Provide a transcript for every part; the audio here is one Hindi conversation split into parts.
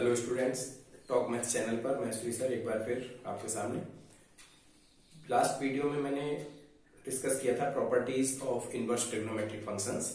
Hello students, talk maths channel पर मैं श्री सर एक बार फिर आपके सामने। लास्ट वीडियो में मैंने डिस्कस किया था properties of inverse trigonometric functions.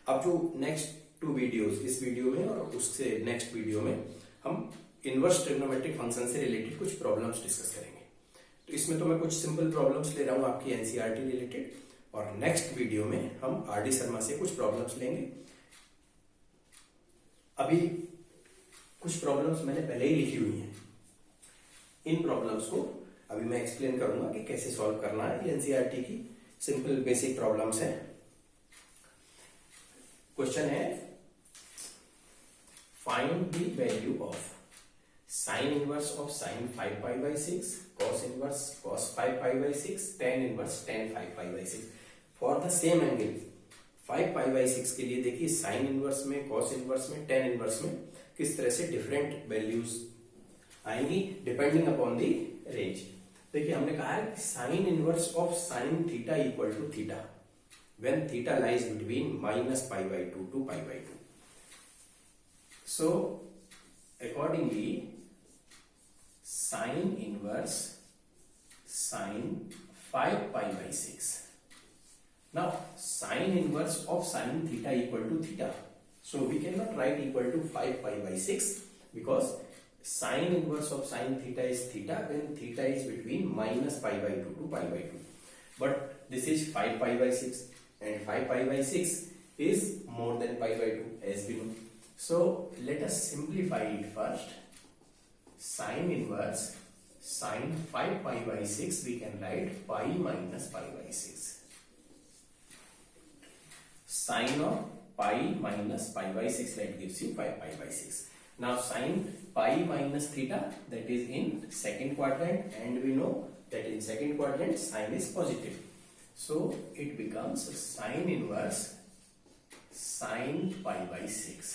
अब जो नेक्स्ट टू वीडियोस, इस वीडियो में और उससे नेक्स्ट वीडियो में हम इनवर्स ट्रिग्नोमेट्रिक फंक्शन से रिलेटेड कुछ प्रॉब्लम्स डिस्कस करेंगे। तो इसमें तो मैं कुछ सिंपल प्रॉब्लम्स ले रहा हूँ आपकी एनसीईआरटी रिलेटेड, और नेक्स्ट वीडियो में हम आर.डी. शर्मा से कुछ प्रॉब्लम्स लेंगे। अभी कुछ प्रॉब्लम्स मैंने पहले ही लिखी हुई हैं। इन प्रॉब्लम्स को अभी मैं एक्सप्लेन करूंगा कि कैसे सॉल्व करना है। ये एनसीईआरटी की सिंपल बेसिक प्रॉब्लम्स हैं। क्वेश्चन है, find the value of sine inverse of sign 5 pi by 6, cos inverse cos 5 pi by 6, tan inverse tan 5 pi by 6 for the same angle 5 pi by 6 के लिए। देखिए साइन इनवर्स में, कॉस इनवर्स में, टेन इनवर्स में किस तरह से डिफरेंट वैल्यूज आएंगी डिपेंडिंग अपॉन दी रेंज। देखिए हमने कहा है sign inverse of sine theta equal to theta when theta lies between minus pi by 2 to pi by 2। So accordingly sine inverse sine 5 pi by 6। Now sin inverse of sin theta equal to theta. So we cannot write equal to 5 pi by 6 because sin inverse of sin theta is theta when theta is between minus pi by 2 to pi by 2. But this is 5 pi by 6 and 5 pi by 6 is more than pi by 2 as we know. So let us simplify it first. Sin inverse sin 5 pi by 6 we can write pi minus pi by 6. Sin of pi minus pi by 6, that gives you 5 pi by 6. Now sin pi minus theta, that is in second quadrant, and we know that in second quadrant sin is positive. So it becomes sin inverse sin pi by 6.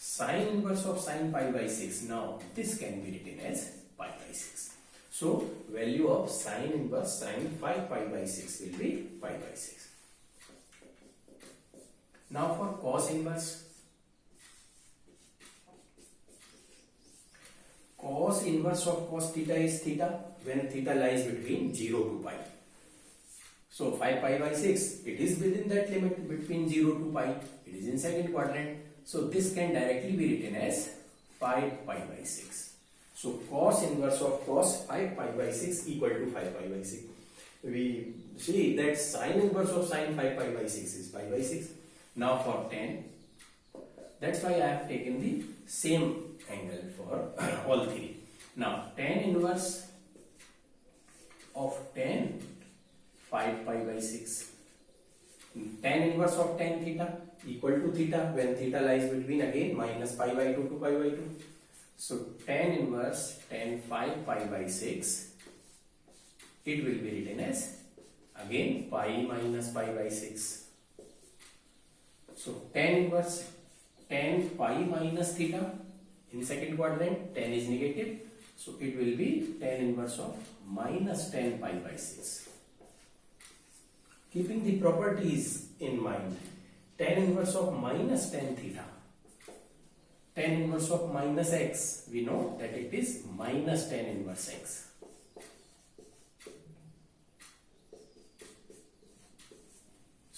Sin inverse of sin pi by 6. Now this can be written as pi by 6. So value of sin inverse sin 5 pi by 6 will be pi by 6. Now for cos inverse. Cos inverse of cos theta is theta when theta lies between 0 to pi. So 5 pi by 6, it is within that limit between 0 to pi. It is in second quadrant. So this can directly be written as 5 pi by 6. So cos inverse of cos 5 pi by 6 equal to 5 pi by 6. We see that sin inverse of sin 5 pi by 6 is pi by 6. Now for tan, that's why I have taken the same angle for all three. Now tan inverse of tan 5 pi by 6. Tan inverse of tan theta equal to theta when theta lies between again minus pi by 2 to pi by 2. So tan inverse tan 5 pi by 6, it will be written as again pi minus pi by 6. So tan inverse tan pi minus theta, in second quadrant tan is negative, so it will be tan inverse of minus tan pi by 6. Keeping the properties in mind, tan inverse of minus tan theta, tan inverse of minus x, we know that it is minus tan inverse x.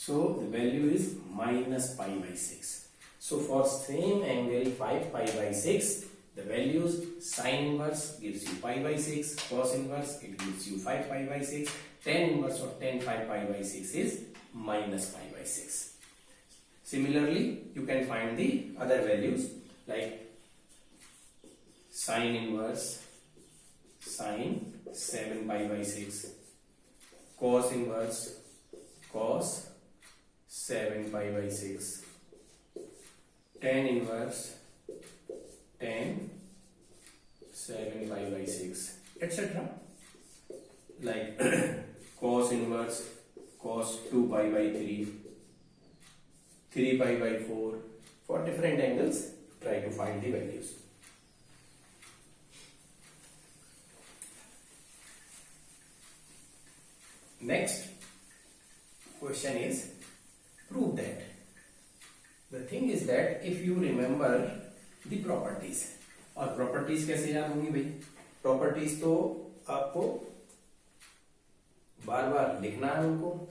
So the value is minus pi by 6. So for same angle 5 pi by 6, the values sin inverse gives you pi by 6, cos inverse it gives you 5 pi by 6, tan inverse of tan 5 pi by 6 is minus pi by 6. Similarly, you can find the other values like sin inverse sin 7 pi by 6, cos inverse cos 7 pi by 6, tan inverse tan 7 pi by 6, etc. Like cos inverse cos 2 pi by 3, 3 pi by 4. For different angles, try to find the values. Next question is, prove that. The thing is that if you remember the properties. और प्रॉपर्टीज कैसे याद होंगी भाई? प्रॉपर्टीज तो आपको बार बार लिखना है, उनको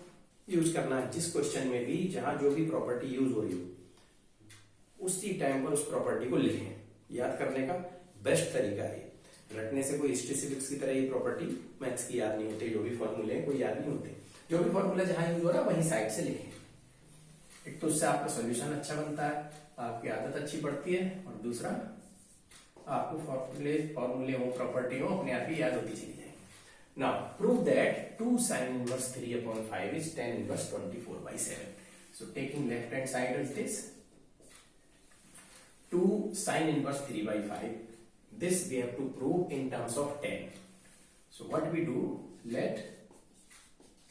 यूज करना है। जिस क्वेश्चन में भी जहां जो भी प्रॉपर्टी यूज हो रही हो उसी टाइम पर उस प्रॉपर्टी को लिखें। याद करने का बेस्ट तरीका है। रटने से कोई हिस्ट्री सिविक्स की तरह ये प्रॉपर्टी मैथ्स की याद नहीं होती, जो भी फॉर्मूले कोई याद नहीं होते। जो भी फॉर्मूला जहां यूज हो रहा है वहीं साइड से लिखें। एक तो उससे आपका सोल्यूशन अच्छा बनता है, आपकी आदत अच्छी पड़ती है, और दूसरा आपको फॉर्मूले हो, प्रॉपर्टी हो, अपने आप ही याद होती चली जाएगी। Now prove that 2 sin inverse 3/5 is tan inverse 24/7. So taking left hand side as this 2 sin inverse 3/5, this we have to prove in terms of tan. So what we do, let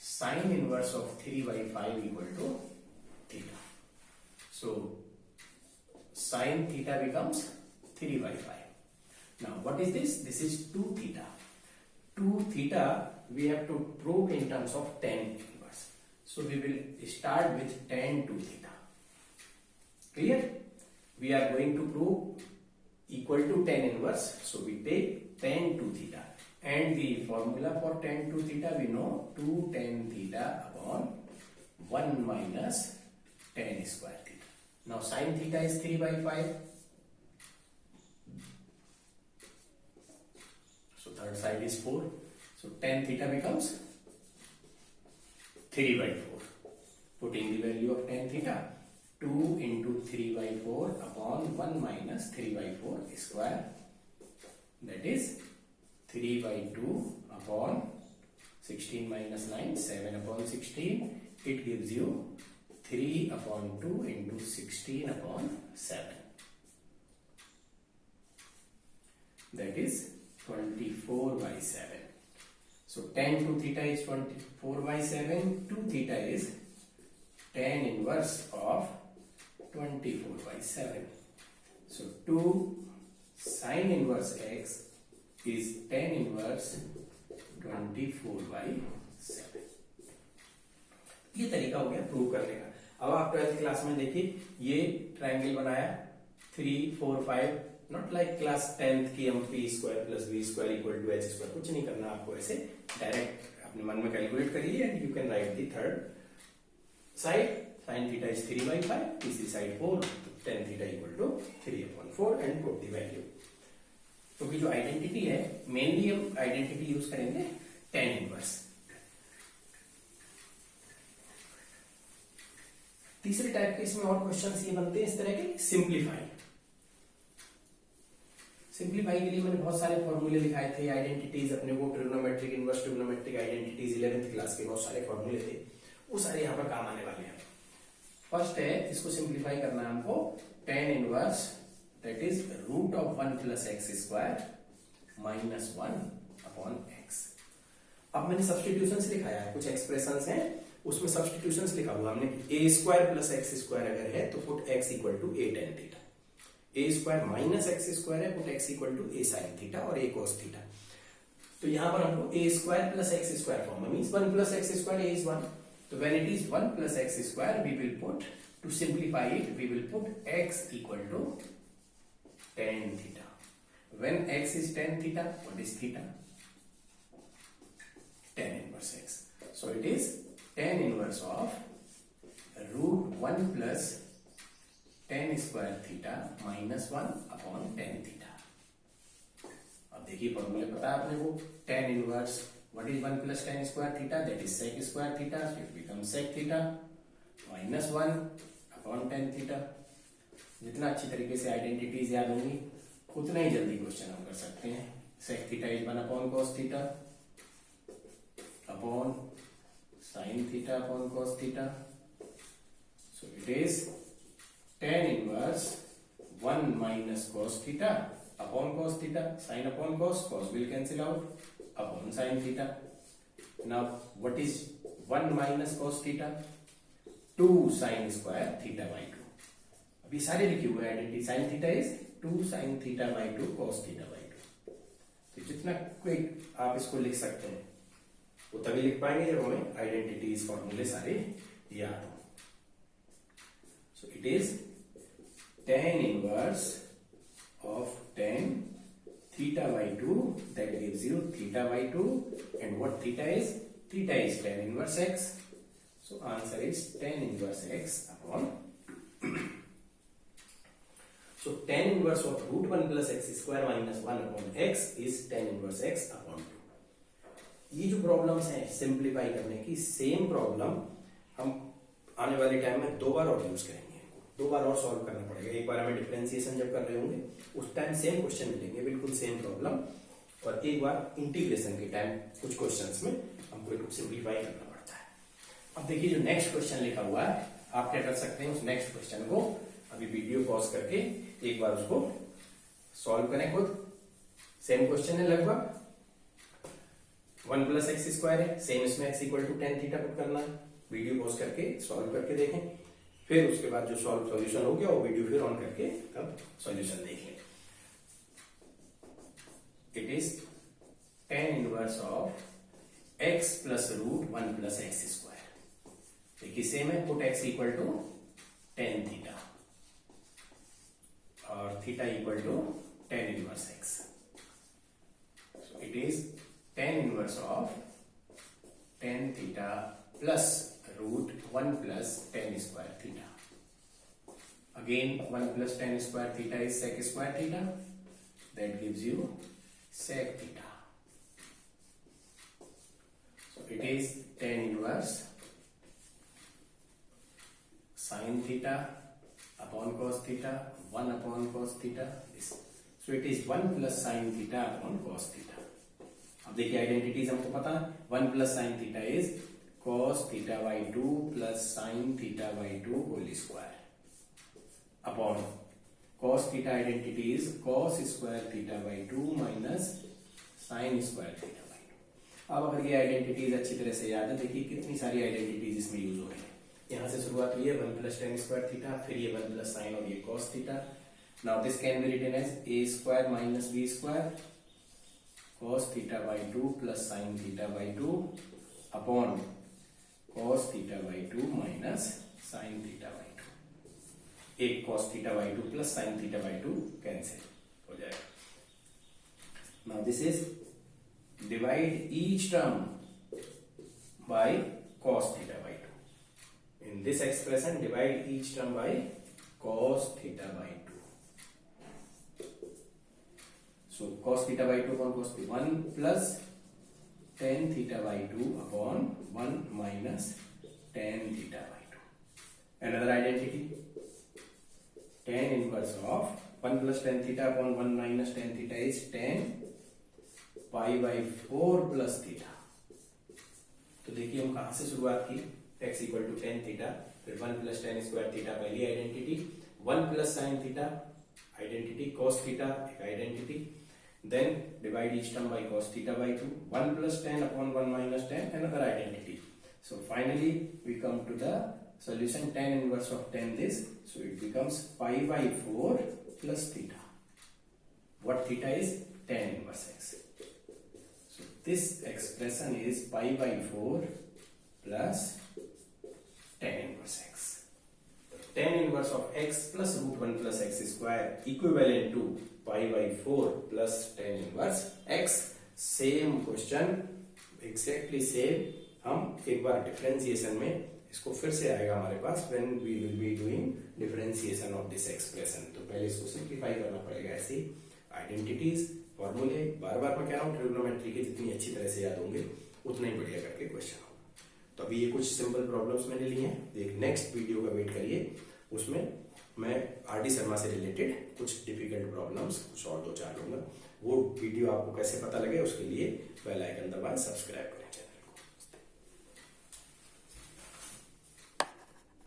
sin inverse of 3/5 equal to theta. So sin theta becomes 3/5. Now what is this? This is 2 theta. 2 theta we have to prove in terms of tan inverse. So we will start with tan 2 theta. Clear? We are going to prove equal to tan inverse. So we take tan 2 theta. And the formula for tan 2 theta we know, 2 tan theta upon 1 minus tan square theta. Now sin theta is 3/5. So third side is 4. So tan theta becomes 3/4. Putting the value of tan theta, 2 into 3/4 upon 1 minus 3/4 square. That is 3/2 upon 16 minus 9, 7 upon 16. It gives you 3/2 into 16 upon 7. That is 24/7. So tan 2 theta is 24/7. 2 theta is tan inverse of 24/7. So 2 sin inverse x is tan inverse 24/7. ये तरीका हो गया प्रूव करने का। अब आप 12th क्लास में देखिए, ये ट्रायंगल बनाया 3, 4, 5, नॉट लाइक क्लास 10th की हम p square plus b square equal to h square, कुछ नहीं करना आपको। ऐसे डायरेक्ट अपने मन में कैलकुलेट करिए and you can write the third side. sin theta is 3/5, तीसरी side 4, tan theta equal to 3/4 and put the value. क्योंकि जो आइडेंटिटी है, मेनली हम आइडेंटिटी यूज करेंगे tan इनवर्स। तीसरे टाइप के इसमें और क्वेश्चंस ये बनते हैं इस तरह के, सिंप्लीफाई। सिंप्लीफाई के लिए मैंने बहुत सारे फॉर्मूले लिखाए थे, आइडेंटिटीज अपने को, trigonometric, inverse trigonometric identities 11th class के बहुत सारे फॉर्मूले थे, वो सारे यहाँ पर काम आने वाले हैं। फर्स्ट है, इसको सिंप्लीफाई करना है हमको, tan inverse that is root of 1 plus x square minus 1 upon x. अब मैंने सब्स्टिट्यूशंस लिखाया है, कुछ एक्सप्रेशंस हैं उसमें सब्स्टिट्यूशंस लिखा हुआ हमने, a square plus x square अगर है तो put x equal to a tan theta, a square minus x square है, put x equal to a sin theta और a cos थीटा। तो यहां पर हमको a square plus x square form में means 1 plus x square a is 1, तो when it is 1 plus x square we will put, to simplify it we will put x equal to tan theta. When x is tan theta, what is theta? Tan inverse x. So it is tan inverse of root 1 plus tan square theta minus 1 upon tan theta. अब देखिए फॉर्मूले पता है अपने को, tan inverse what is 1 plus tan square theta, that is sec square theta, so it becomes sec theta minus 1 upon tan theta। जितना अच्छी तरीके से आइडेंटिटीज याद होंगी उतना ही जल्दी क्वेश्चन हम कर सकते हैं। sec theta is 1 upon cos theta upon sin theta upon cos theta, so it is tan inverse 1 minus cos theta upon cos theta, sin upon cos, cos will cancel out, upon sin theta. Now what is 1 minus cos theta? 2 sin square theta by 2। अभी सारे लिखे हुए identity, sin theta is 2 sin theta by 2 cos theta by 2। तो जितना क्विक आप इसको लिख सकते हैं वो तभी लिख पाएंगे जब हमें आइडेंटिटीज फॉर्मूले सारे याद हो। सो it is tan inverse of tan theta by 2, that gives you theta by 2, and what theta is? Theta is tan inverse x. So answer is tan inverse x upon so tan inverse of root 1 plus x square minus 1 upon x is tan inverse x upon 2. ये जो प्रॉब्लम्स हैं सिंप्लीफाई करने की, सेम प्रॉब्लम हम आने वाले टाइम में दो बार और यूज करेंगे, दो बार और सॉल्व करना पड़ेगा। एक बार हमें डिफरेंशिएशन जब कर रहे होंगे उस टाइम सेम क्वेश्चन मिलेंगे, बिल्कुल सेम प्रॉब्लम, और एक बार इंटीग्रेशन के टाइम कुछ क्वेश्चंस में हमको सिंप्लीफाई करना पड़ता है। अब देखिए जो नेक्स्ट क्वेश्चन लिखा हुआ है, आप क्या कर सकते हैं, उस नेक्स्ट क्वेश्चन को अभी वीडियो पॉज करके एक बार उसको सॉल्व करें खुद। सेम क्वेश्चन है लगभग, 1 प्लस एक्स स्क्वायर है, सेम इसमें x equal to tan theta put करना है। वीडियो पॉज करके सॉल्व करके देखें, फिर उसके बाद जो सॉल्व सॉल्यूशन हो गया वो वीडियो फिर ऑन करके तब सॉल्यूशन देख लें। It is tan inverse of x plus root 1 plus x square. देखिए सेम है, put x equal to tan theta और theta equal to tan inverse x। So it is tan inverse of tan theta plus root 1 plus tan square theta. Again 1 plus tan square theta is sec square theta, that gives you sec theta. So it is tan inverse sin theta upon cos theta, 1 upon cos theta. So it is 1 plus sin theta upon cos theta. अब देखिए आइडेंटिटीज हमको पता है, 1 plus sine theta is cos theta by 2 plus sine theta by 2 whole square upon cos theta identity is cos square theta by 2 minus sine square theta by 2। अब अगर ये आइडेंटिटीज अच्छी तरह से याद है, देखिए कितनी सारी आइडेंटिटीज इसमें यूज हो रही है। यहां से शुरुआत हुई है 1 प्लस टेन स्क्वायर थीटा, फिर ये 1 प्लस साइन और ये cos theta. Now this can be written as a square minus b square cos theta by 2 plus sin theta by 2 upon cos theta by 2 minus sin theta by 2। एक cos theta by 2 plus sin theta by 2 cancel हो जाएगा। Now this is divide each term by cos theta by 2। In this expression divide each term by cos theta by 2। So cos theta by 2 upon cos theta 1 plus tan theta by 2 upon 1 minus tan theta by 2। Another identity, tan inverse of 1 plus tan theta upon 1 minus tan theta is tan pi by 4 plus theta। तो देखिए हम कहां से शुरुआत की, x equal to tan theta, फिर 1 plus tan स्क्वायर थीटा पहली identity, 1 plus sin theta identity, cos theta एक identity, then divide each term by cos theta by 2, 1 plus tan upon 1 minus tan, another identity। So finally we come to the solution, tan inverse of tan this, so it becomes pi by 4 plus theta. What theta is? Tan inverse x. So this expression is pi by 4 plus tan inverse x। Tan inverse of x plus root 1 plus x square equivalent to pi by 4 plus tan inverse x। Same question exactly same, हम एक बार डिफरेंशिएशन में इसको फिर से आएगा हमारे पास, when we will be doing differentiation of this expression. तो पहले इसको सिंप्लीफाई करना पड़ेगा, ऐसी आइडेंटिटीज फॉर्मूले बार बार मैं कह रहा हूँ, ट्रिग्नोमेट्री के जितनी अच्छी तरह से याद होंगे उतना ही बढ़िया करके क्वेश्चन होगा। तो अभी ये कुछ सिंपल प्रॉब्लम्स मैंने ली हैं, एक नेक्स्ट वीडियो का वेट करिए, उसमें मैं आर.डी. शर्मा से रिलेटेड कुछ डिफिकल्ट प्रॉब्लम्स कुछ और 2-4 लूंगा। वो वीडियो आपको कैसे पता लगे उसके लिए बेल आइकन दबाएं, सब्सक्राइब करें चैनल।